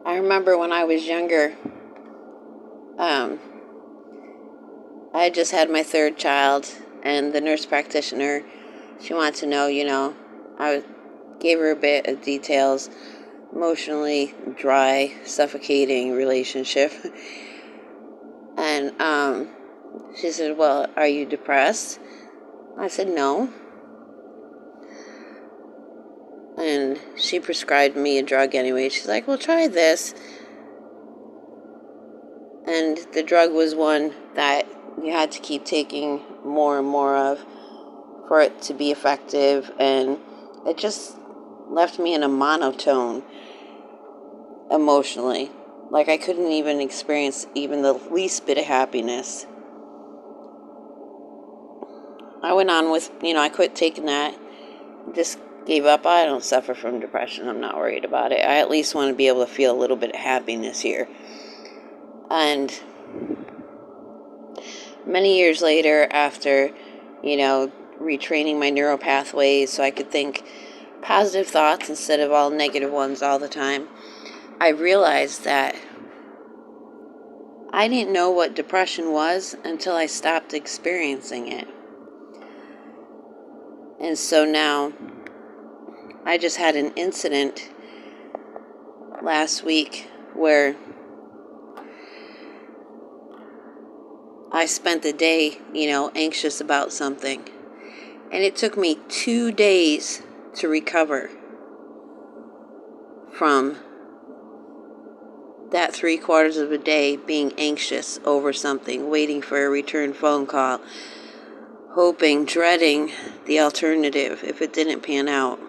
I remember when I was younger, um, I had just had my third child, and the nurse practitioner, she wanted to know, I gave her a bit of details, emotionally dry, suffocating relationship. And she said, well, are you depressed? I said, no. And she prescribed me a drug anyway. She's like, well, try this. And the drug was one that you had to keep taking more and more of for it to be effective. And it just left me in a monotone emotionally. Like I couldn't even experience even the least bit of happiness. I went on with, I quit taking that. Just gave up. I don't suffer from depression. I'm not worried about it. I at least want to be able to feel a little bit of happiness here. And many years later, after, retraining my neural pathways so I could think positive thoughts instead of all negative ones all the time, I realized that I didn't know what depression was until I stopped experiencing it. And so now, I just had an incident last week where I spent the day, anxious about something. And it took me 2 days to recover from that 3/4 of a day being anxious over something, waiting for a return phone call, hoping, dreading the alternative if it didn't pan out.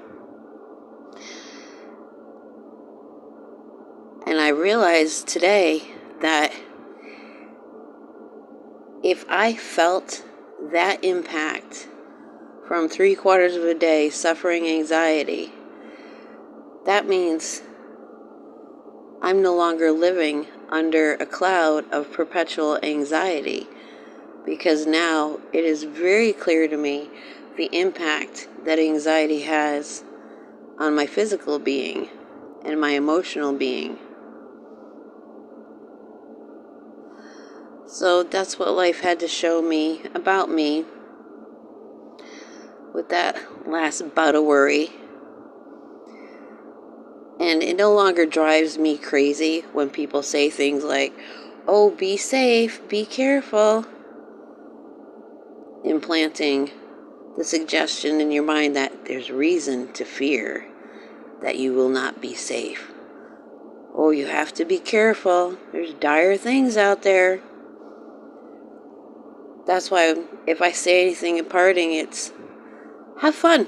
And I realized today that if I felt that impact from 3/4 of a day suffering anxiety, that means I'm no longer living under a cloud of perpetual anxiety, because now it is very clear to me the impact that anxiety has on my physical being and my emotional being. So that's what life had to show me about me with that last bout of worry. And it no longer drives me crazy when people say things like, oh, be safe, be careful, implanting the suggestion in your mind that there's reason to fear that you will not be safe. Oh, you have to be careful. There's dire things out there. That's why if I say anything in parting, it's have fun.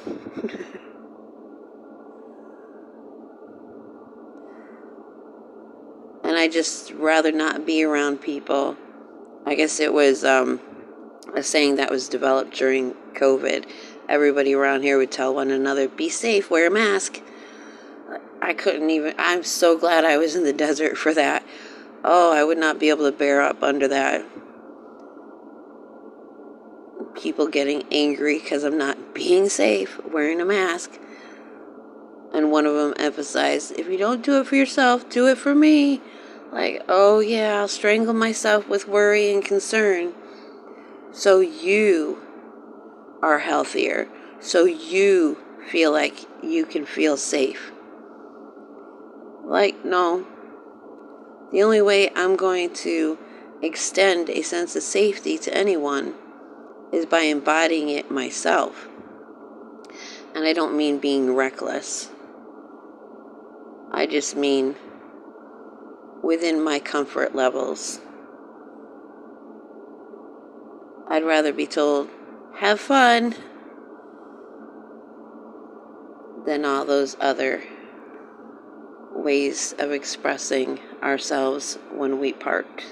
And I just rather not be around people. I guess it was a saying that was developed during COVID. Everybody around here would tell one another, be safe, wear a mask. I'm so glad I was in the desert for that. Oh, I would not be able to bear up under that. People getting angry because I'm not being safe, wearing a mask. And one of them emphasized, if you don't do it for yourself, do it for me. Like, oh yeah, I'll strangle myself with worry and concern. So you are healthier. So you feel like you can feel safe. Like, no. The only way I'm going to extend a sense of safety to anyone is by embodying it myself. And I don't mean being reckless. I just mean within my comfort levels. I'd rather be told, have fun, than all those other ways of expressing ourselves when we part.